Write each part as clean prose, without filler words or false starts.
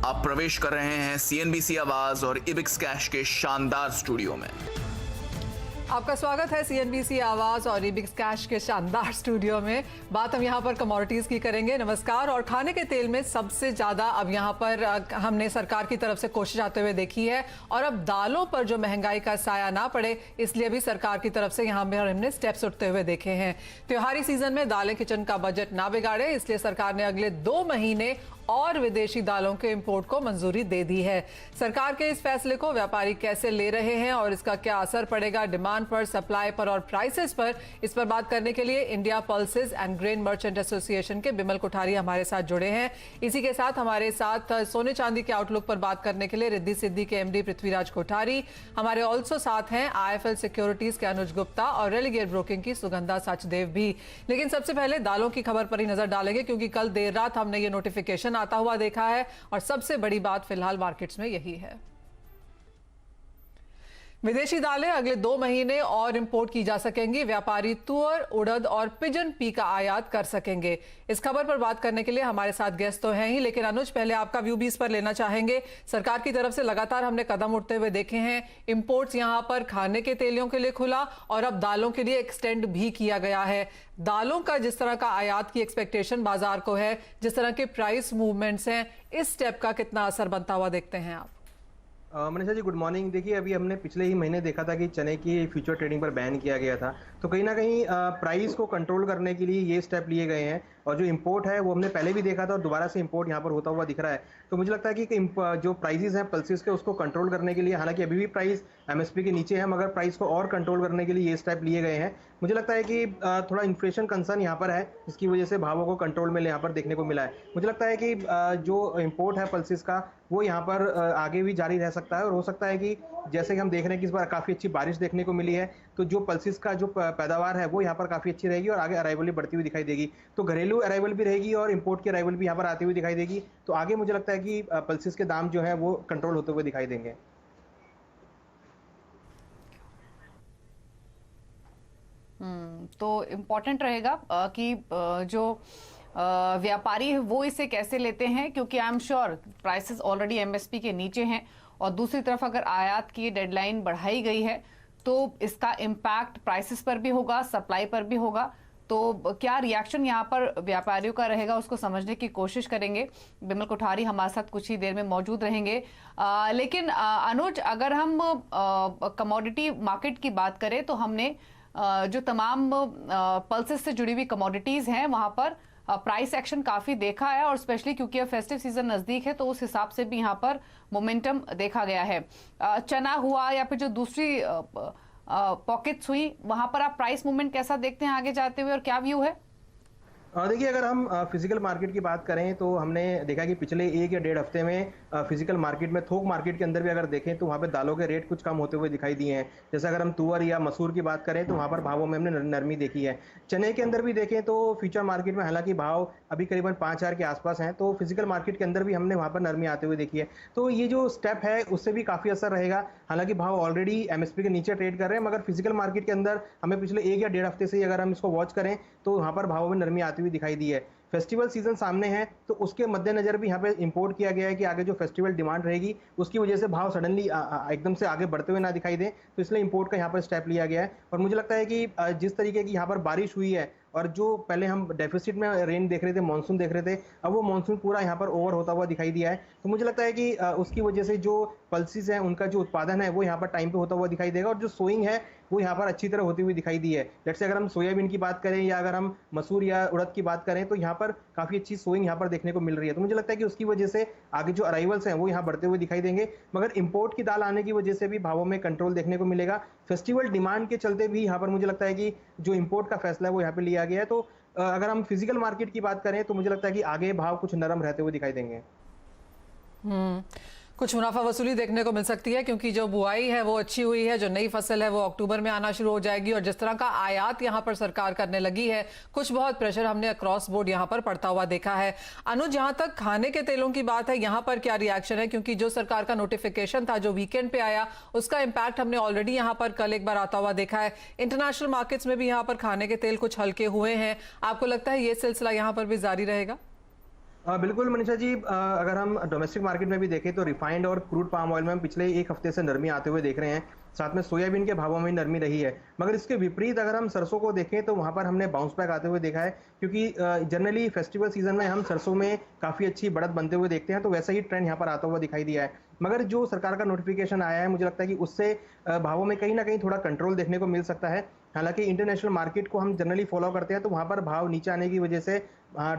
आप प्रवेश कर रहे हैं सीएनबीसी आवाज और इबिक्स कैश के शानदार स्टूडियो में। आपका स्वागत है सीएनबीसी आवाज और इबिक्स कैश के शानदार स्टूडियो में। बात हम यहाँ पर कमोडिटीज की करेंगे। नमस्कार। और खाने के तेल में सबसे ज्यादा अब यहाँ पर हमने सरकार की तरफ से कोशिश आते हुए देखी है, और अब दालों पर जो महंगाई का साया ना पड़े इसलिए भी सरकार की तरफ से यहाँ पर हमने स्टेप्स उठते हुए देखे हैं। त्योहारी सीजन में दालें किचन का बजट ना बिगाड़े, इसलिए सरकार ने अगले 2 महीने और विदेशी दालों के इंपोर्ट को मंजूरी दे दी है। सरकार के इस फैसले को व्यापारी कैसे ले रहे हैं और इसका क्या असर पड़ेगा डिमांड पर, सप्लाई पर और प्राइसेस पर, इस पर बात करने के लिए India pulses and grain merchant association के बिमल कोठारी हमारे साथ जुड़े हैं। इसी के साथ हमारे साथ सोने चांदी के आउटलुक पर बात करने के लिए रिद्धि सिद्धि के एमडी पृथ्वीराज कोठारी हमारे ऑल्सो साथ हैं, आईएफएल सिक्योरिटीज के अनुज गुप्ता और रेलिगेट ब्रोकिंग की सुगंधा सचदेव भी। लेकिन सबसे पहले दालों की खबर पर ही नजर डालेंगे, क्योंकि कल देर रात हमने ये नोटिफिकेशन आता हुआ देखा है और सबसे बड़ी बात फिलहाल मार्केट्स में यही है। विदेशी दालें अगले 2 महीने और इंपोर्ट की जा सकेंगी। व्यापारी तुअर, उड़द और पिजन पी का आयात कर सकेंगे। इस खबर पर बात करने के लिए हमारे साथ गेस्ट तो हैं ही, लेकिन अनुज पहले आपका व्यू भी इस पर लेना चाहेंगे। सरकार की तरफ से लगातार हमने कदम उठते हुए देखे हैं। इंपोर्ट्स यहां पर खाने के तेलों के लिए खुला और अब दालों के लिए एक्सटेंड भी किया गया है। दालों का जिस तरह का आयात की एक्सपेक्टेशन बाजार को है, जिस तरह के प्राइस मूवमेंट्स हैं, इस स्टेप का कितना असर बनता हुआ देखते हैं आप? Manisha ji, good morning. देखिए, अभी हमने पिछले ही महीने देखा था कि चने की फ्यूचर ट्रेडिंग पर बैन किया गया था, तो कहीं ना कहीं प्राइस को कंट्रोल करने के लिए ये स्टेप लिए गए हैं। और जो इंपोर्ट है वो हमने पहले भी देखा था और दोबारा से इंपोर्ट यहाँ पर होता हुआ दिख रहा है। तो मुझे लगता है कि जो प्राइसेस हैं पल्सेस के, उसको कंट्रोल करने के लिए, हालांकि अभी भी प्राइस एमएसपी के नीचे है, मगर प्राइस को और कंट्रोल करने के लिए ये स्टेप लिए गए हैं। मुझे लगता है कि थोड़ा इन्फ्लेशन कंसर्न यहाँ पर है, जिसकी वजह से भावों को कंट्रोल में यहाँ पर देखने को मिला है। मुझे लगता है कि जो इंपोर्ट है पल्सेस का, वो यहाँ पर आगे भी जारी रह सकता है। और हो सकता है कि जैसे कि हम देख रहे हैं कि इस बार काफ़ी अच्छी बारिश देखने को मिली है, तो जो पल्सेस का जो पैदावार है वो यहाँ पर काफ़ी अच्छी रहेगी और आगे अराइवल भी बढ़ती हुई दिखाई देगी। तो घरेलू अराइवल भी रहेगी और इंपोर्ट की अराइवल भी यहाँ पर आती हुई दिखाई देगी। तो आगे मुझे लगता है कि पल्सेस के दाम जो है वो कंट्रोल होते हुए दिखाई देंगे। तो इम्पॉर्टेंट रहेगा कि जो व्यापारी है वो इसे कैसे लेते हैं, क्योंकि I am sure prices already MSP के नीचे हैं। और दूसरी तरफ अगर आयात की डेडलाइन बढ़ाई गई है तो इसका इम्पैक्ट प्राइसेस पर भी होगा, सप्लाई पर भी होगा। तो क्या रिएक्शन यहाँ पर व्यापारियों का रहेगा, उसको समझने की कोशिश करेंगे। बिमल कोठारी हमारे साथ कुछ ही देर में मौजूद रहेंगे। लेकिन अनुज, अगर हम कमोडिटी मार्केट की बात करें तो हमने जो तमाम पल्सेस से जुड़ी हुई कमोडिटीज हैं वहां पर प्राइस एक्शन काफी देखा है, और स्पेशली क्योंकि अब फेस्टिव सीजन नजदीक है तो उस हिसाब से भी यहाँ पर मोमेंटम देखा गया है। चना हुआ या फिर जो दूसरी पॉकेट्स हुई, वहां पर आप प्राइस मूवमेंट कैसा देखते हैं आगे जाते हुए, और क्या व्यू है? देखिए, अगर हम फिजिकल मार्केट की बात करें तो हमने देखा कि पिछले 1 या 1.5 हफ्ते में फिजिकल मार्केट में, थोक मार्केट के अंदर भी अगर देखें तो वहाँ पे दालों के रेट कुछ कम होते हुए दिखाई दिए हैं। जैसे अगर हम तुअर या मसूर की बात करें तो वहाँ पर भावों में हमने नरमी देखी है। चने के अंदर भी देखें तो फ्यूचर मार्केट में हालांकि भाव अभी करीबन 5,000 के आसपास हैं, तो फिजिकल मार्केट के अंदर भी हमने वहाँ पर नरमी आते हुए देखी है। तो ये जो स्टेप है उससे भी काफ़ी असर रहेगा। हालांकि भाव ऑलरेडी एमएसपी के नीचे ट्रेड कर रहे हैं, मगर फिजिकल मार्केट के अंदर हमें पिछले 1 या 1.5 हफ्ते से अगर हम इसको वॉच करें तो वहाँ पर भावों में नरमी आती हुई दिखाई दी है। फेस्टिवल सीजन सामने है, तो उसके मद्देनजर भी यहाँ पे इंपोर्ट किया गया है कि आगे जो फेस्टिवल डिमांड रहेगी उसकी वजह से भाव सडनली एकदम से आगे बढ़ते हुए ना दिखाई दें, तो इसलिए इंपोर्ट का यहाँ पर स्टेप लिया गया है। और मुझे लगता है कि जिस तरीके की यहाँ पर बारिश हुई है और जो पहले हम डेफिसिट में रेन देख रहे थे, मानसून देख रहे थे, अब वो मानसून पूरा यहाँ पर ओवर होता हुआ दिखाई दिया है। तो मुझे लगता है कि उसकी वजह से जो पल्सेस हैं उनका जो उत्पादन है वो यहाँ पर टाइम पे होता हुआ दिखाई देगा, और जो सोइंग है वो यहाँ पर अच्छी तरह होती हुई दिखाई दी है। जैसे अगर हम सोयाबीन की बात करें या अगर हम मसूर या उड़द की बात करें तो यहाँ पर काफ़ी अच्छी सोइंग यहाँ पर देखने को मिल रही है। तो मुझे लगता है कि उसकी वजह से आगे जो अराइवल्स हैं वो यहाँ बढ़ते हुए दिखाई देंगे, मगर इंपोर्ट की दाल आने की वजह से भी भावों में कंट्रोल देखने को मिलेगा। फेस्टिवल डिमांड के चलते भी यहाँ पर मुझे लगता है कि जो इंपोर्ट का फैसला है वो यहाँ पर लिया गया है। तो अगर हम फिजिकल मार्केट की बात करें तो मुझे लगता है कि आगे भाव कुछ नरम रहते हुए दिखाई देंगे। कुछ मुनाफा वसूली देखने को मिल सकती है, क्योंकि जो बुआई है वो अच्छी हुई है, जो नई फसल है वो अक्टूबर में आना शुरू हो जाएगी, और जिस तरह का आयात यहाँ पर सरकार करने लगी है, कुछ बहुत प्रेशर हमने अक्रॉस बोर्ड यहाँ पर पड़ता हुआ देखा है। अनुज, जहां तक खाने के तेलों की बात है, यहाँ पर क्या रिएक्शन है? क्योंकि जो सरकार का नोटिफिकेशन था जो वीकेंड पे आया, उसका इम्पैक्ट हमने ऑलरेडी यहाँ पर कल एक बार आता हुआ देखा है। इंटरनेशनल मार्केट्स में भी यहाँ पर खाने के तेल कुछ हल्के हुए हैं। आपको लगता है ये सिलसिला यहाँ पर भी जारी रहेगा? बिल्कुल मनीषा जी, अगर हम डोमेस्टिक मार्केट में भी देखें तो रिफाइंड और क्रूड पाम ऑयल में हम पिछले एक हफ्ते से नरमी आते हुए देख रहे हैं। साथ में सोयाबीन के भावों में नरमी रही है, मगर इसके विपरीत अगर हम सरसों को देखें तो वहां पर हमने बाउंस बैक आते हुए देखा है, क्योंकि जनरली फेस्टिवल सीजन में हम सरसों में काफी अच्छी बढ़त बनते हुए देखते हैं, तो वैसा ही ट्रेंड यहाँ पर आता हुआ दिखाई दिया है। मगर जो सरकार का नोटिफिकेशन आया है, मुझे लगता है कि उससे भावों में कहीं ना कहीं थोड़ा कंट्रोल देखने को मिल सकता है। हालांकि इंटरनेशनल मार्केट को हम जनरली फॉलो करते हैं, तो वहां पर भाव नीचे आने की वजह से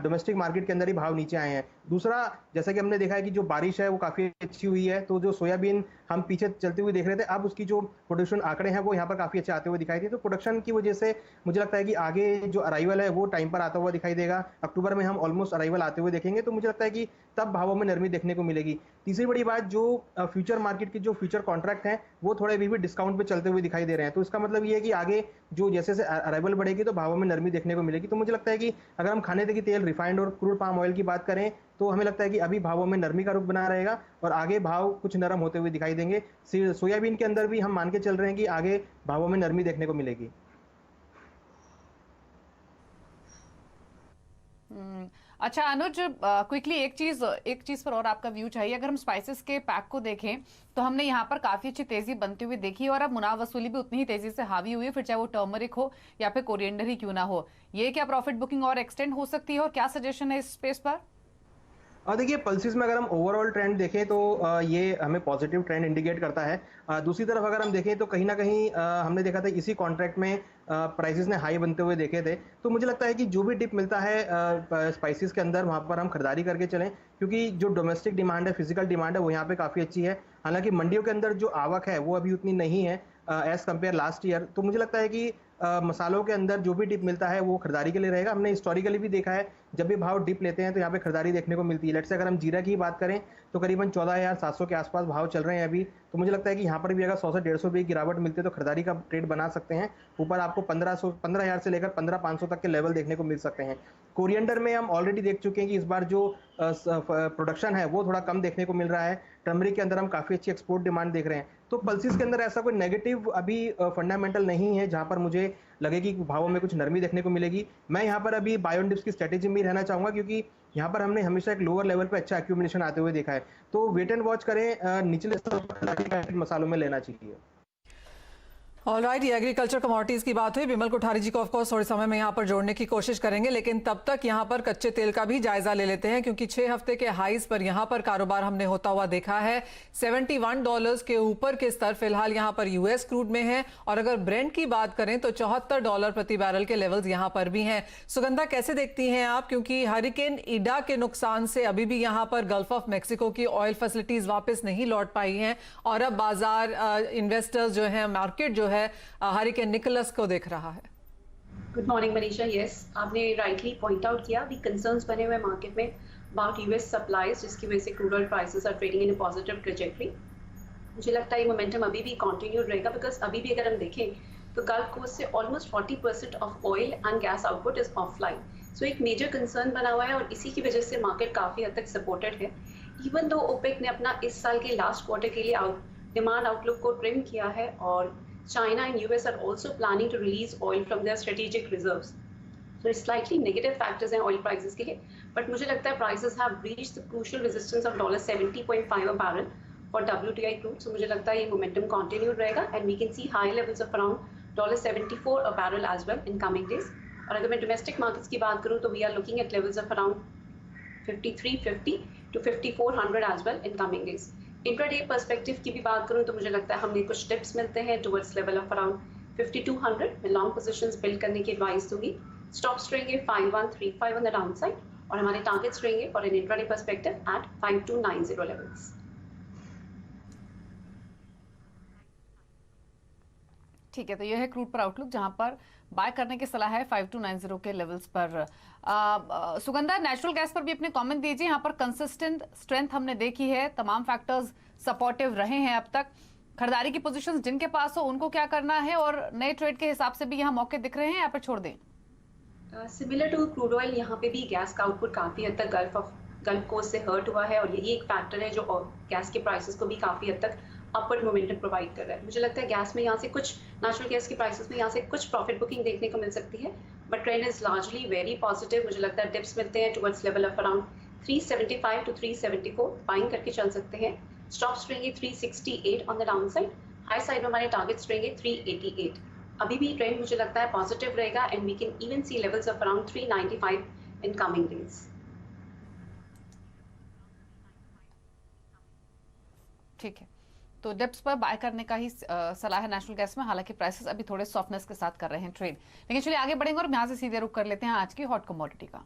डोमेस्टिक मार्केट के अंदर ही भाव नीचे आए हैं। दूसरा, जैसा कि हमने देखा है कि जो बारिश है वो काफी अच्छी हुई है, तो जो सोयाबीन हम पीछे चलते हुए देख रहे थे, अब उसकी जो प्रोडक्शन आंकड़े हैं वो यहाँ पर काफी अच्छे आते हुए दिखाई दिए। तो प्रोडक्शन की वजह से मुझे लगता है कि आगे जो अराइवल है वो टाइम पर आता हुआ दिखाई देगा। अक्टूबर में हम ऑलमोस्ट अराइवल आते हुए देखेंगे, तो मुझे लगता है कि तब भावों में नरमी देखने को मिलेगी। तीसरी बड़ी बात, जो फ्यूचर मार्केट के जो फ्यूचर कॉन्ट्रैक्ट हैं वो थोड़े अभी भी डिस्काउंट पे चलते हुए दिखाई दे रहे हैं, तो इसका मतलब ये है कि आगे जो जैसे जैसे अराइवल बढ़ेगी तो भावों में नरमी देखने को मिलेगी। तो मुझे लगता है कि अगर हम खाने के तेल, रिफाइंड और क्रूड पाम ऑयल की बात करें तो हमें लगता है कि अभी भावों में नरमी का रुख बना रहेगा और आगे भाव कुछ नरम होते हुए दिखाई देंगे। सोयाबीन के अंदर भी हम मान के चल रहे हैं कि आगे भावों में नरमी देखने को मिलेगी। अच्छा अनुज, क्विकली एक चीज पर और आपका व्यू चाहिए। अगर हम स्पाइसेस के पैक को देखें तो हमने यहाँ पर काफी अच्छी तेजी बनती हुई देखी और अब मुनाफ वसूली भी उतनी ही तेजी से हावी हुई है, फिर चाहे वो टर्मरिक हो या फिर कोरिएंडर ही क्यों ना हो। ये क्या प्रॉफिट बुकिंग और एक्सटेंड हो सकती है और क्या सजेशन है इस स्पेस पर? और देखिए, पल्सेस में अगर हम ओवरऑल ट्रेंड देखें तो ये हमें पॉजिटिव ट्रेंड इंडिकेट करता है। दूसरी तरफ अगर हम देखें तो कहीं ना कहीं हमने देखा था इसी कॉन्ट्रैक्ट में प्राइसेस ने हाई बनते हुए देखे थे, तो मुझे लगता है कि जो भी डिप मिलता है स्पाइसेस के अंदर वहाँ पर हम खरीदारी करके चलें, क्योंकि जो डोमेस्टिक डिमांड है, फिजिकल डिमांड है, वो यहाँ पे काफ़ी अच्छी है। हालांकि मंडियों के अंदर जो आवक है वो अभी उतनी नहीं है एज कम्पेयर लास्ट ईयर, तो मुझे लगता है कि मसालों के अंदर जो भी डिप मिलता है वो खरीदारी के लिए रहेगा। हमने हिस्टोरिकली भी देखा है, जब भी भाव डिप लेते हैं तो यहाँ पे खरीदारी देखने को मिलती है। लेट्स से अगर हम जीरा की बात करें तो करीबन 14,700 के आसपास भाव चल रहे हैं अभी, तो मुझे लगता है कि यहाँ पर भी अगर 100 से 150 रुपये की गिरावट मिलती है तो खरीदारी का ट्रेड बना सकते हैं। ऊपर आपको 15,000 से लेकर 15,500 तक के लेवल देखने को मिल सकते हैं। कोरिएंडर में हम ऑलरेडी देख चुके हैं कि इस बार जो प्रोडक्शन है वो थोड़ा कम देखने को मिल रहा है। टर्मरिक के अंदर हम काफ़ी अच्छी एक्सपोर्ट डिमांड देख रहे हैं, तो पल्सेस के अंदर ऐसा कोई नेगेटिव अभी फंडामेंटल नहीं है जहां पर मुझे लगे कि भावों में कुछ नरमी देखने को मिलेगी। मैं यहां पर अभी बाय ऑन डिप्स की स्ट्रेटेजी में रहना चाहूंगा, क्योंकि यहां पर हमने हमेशा एक लोअर लेवल पे अच्छा एक्यूमुलेशन आते हुए देखा है, तो वेट एंड वॉच करें, निचले स्तर पर मसालों में लेना चाहिए। ऑलराइट, ये एग्रीकल्चर कमोडिटीज की बात हुई। बिमल कोठारी जी को ऑफ कोर्स थोड़े समय में यहाँ पर जोड़ने की कोशिश करेंगे, लेकिन तब तक यहाँ पर कच्चे तेल का भी जायजा ले लेते हैं, क्योंकि 6 हफ्ते के हाईज पर यहाँ पर कारोबार हमने होता हुआ देखा है। $71 के ऊपर के स्तर फिलहाल यहाँ पर यूएस क्रूड में है, और अगर ब्रेंट की बात करें तो $74 प्रति बैरल के लेवल्स यहाँ पर भी हैं। सुगंधा, कैसे देखती हैं आप, क्योंकि हरिकेन ईडा के नुकसान से अभी भी यहाँ पर गल्फ ऑफ मेक्सिको की ऑयल फैसिलिटीज वापस नहीं लौट पाई हैं, और अब बाजार, इन्वेस्टर्स जो है, मार्केट जो है हरिकेन निकोलस को देख रहा है। गुड मॉर्निंग मनीषा, यस, आपने राइटली पॉइंट आउट किया। अभी कंसर्न्स बने हुए मार्केट में अबाउट यूएस सप्लाईज, जिसकी वजह से crude oil prices are trading in a positive trajectory. मुझे लगता है ये मोमेंटम अभी भी कंटिन्यू रहेगा, बिकॉज अभी भी अगर हम देखें तो गल्फ कोस्ट से almost 40% of oil and gas output is offline, so एक मेजर कंसर्न बना हुआ है और इसी की वजह से मार्केट काफ़ी हद तक सपोर्टेड है। इवन दो ओपेक ने अपना इस साल के लास्ट क्वार्टर के लिए डिमांड आउटलुक को ट्रिम किया है, और China and US are also planning to release oil from their strategic reserves. So it's slightly negative factors in oil prices के लिए, but मुझे लगता है prices have reached the crucial resistance of $70.5 a barrel for WTI crude. So मुझे लगता है ये momentum continue रहेगा, and we can see high levels of around $74 a barrel as well in coming days. और अगर मैं domestic markets की बात करूँ तो we are looking at levels of around 5350 to 5400 as well in coming days. Intraday perspective की भी बात करूं तो मुझे लगता है हमने कुछ टिप्स मिलते हैं टुवर्ड्स लेवल ऑफ अराउंड 5200 में लॉन्ग पोजीशंस बिल्ड करने की एडवाइस दूंगी। स्टॉप्स रहेंगे 5135 ऑन द डाउन साइड, और हमारे टारगेट्स रहेंगे for an intraday perspective at 5290 levels. ठीक है, तो यह है क्रूड पर आउटलुक, जहां पर बाय करने की सलाह है 5290 के लेवल्स पर। सुगंधा, नेचुरल गैस पर भी अपने कमेंट दीजिए। यहाँ पर कंसिस्टेंट स्ट्रेंथ हमने देखी है, तमाम फैक्टर्स सपोर्टिव रहे हैं अब तक। खरीदारी की पोजीशंस जिनके पास हो उनको क्या करना है, और नए ट्रेड के हिसाब से भी यहाँ मौके दिख रहे हैं, यहाँ पर छोड़ दें? सिमिलर टू क्रूड ऑयल, यहाँ पे भी गैस का आउटपुट काफी हद तक गल्फ कोस्ट से हर्ट हुआ है, और यही एक फैक्टर है जो गैस के प्राइसेस को भी काफी हद तक अपवर्ड मोमेंटम प्रोवाइड कर रहा है। मुझे लगता है गैस में यहाँ से कुछ, नेचुरल गैस के प्राइसेस में यहाँ से कुछ प्रॉफिट बुकिंग देखने को मिल सकती है, but trend is largely very positive. मुझे लगता है डिप्स मिलते हैं towards level of around 375 to 370 को बाइंग करके चल सकते हैं। स्टॉप्स रहेंगे 368 on the down side, high side में हमारे टारगेट्स रहेंगे 388। अभी भी ट्रेंड मुझे लगता है पॉजिटिव रहेगा and we can even see levels of around 395 in coming days. ठीक है, तो डिप्स पर बाय करने का ही सलाह है नेशनल गैस में। हालांकि प्राइसेस अभी थोड़े सॉफ्टनेस के साथ कर रहे हैं ट्रेड, लेकिन चलिए आगे बढ़ेंगे और यहाँ से सीधे रुक कर लेते हैं आज की हॉट कमोडिटी का।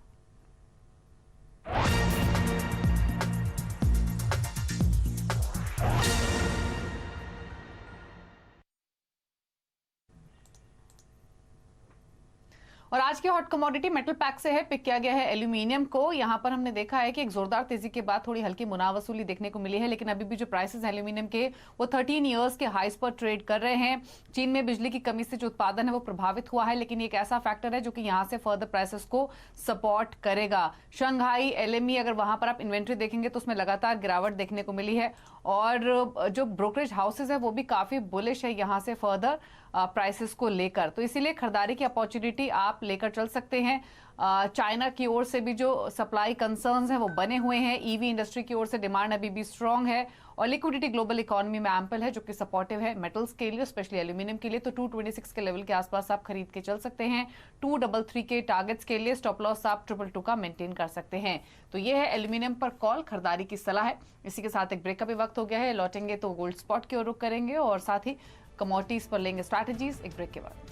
और आज की हॉट कमोडिटी मेटल पैक से है, पिक किया गया है एल्यूमिनियम को। यहां पर हमने देखा है कि एक जोरदार तेजी के बाद थोड़ी हल्की मुनाफा वसूली देखने को मिली है, लेकिन अभी भी जो प्राइसेस हैं एल्यूमिनियम के वो 13 इयर्स के हाईस पर ट्रेड कर रहे हैं। चीन में बिजली की कमी से जो उत्पादन है वो प्रभावित हुआ है, लेकिन ये एक ऐसा फैक्टर है जो कि यहां से फर्दर प्राइसेस को सपोर्ट करेगा। शंघाई एलएमई, अगर वहां पर आप इन्वेंट्री देखेंगे तो उसमें लगातार गिरावट देखने को मिली है और जो ब्रोकरेज हाउसेज है वो भी काफी बुलिश है यहां से फर्दर प्राइसेस को लेकर, तो इसीलिए खरीदारी की अपॉर्चुनिटी आप लेकर चल सकते हैं। चाइना की ओर से भी जो सप्लाई कंसर्न्स हैं वो बने हुए हैं, ईवी इंडस्ट्री की ओर से डिमांड अभी भी स्ट्रांग है और लिक्विडिटी ग्लोबल इकोनॉमी में एम्पल है जो कि सपोर्टिव है मेटल्स के लिए, स्पेशली एल्यूमिनियम के लिए। तो 226 के लेवल के आसपास आप खरीद के चल सकते हैं। 233 के टारगेट्स के लिए स्टॉप लॉस आप 222 का मेंटेन कर सकते हैं। तो ये है एल्यूमिनियम पर कॉल, खरीदारी की सलाह है। इसी के साथ एक ब्रेक का भी वक्त हो गया है, लौटेंगे तो गोल्ड स्पॉट की ओर रुख करेंगे और साथ ही कमोडिटीज पर लेंगे स्ट्रैटेजीज, एक ब्रेक के बाद।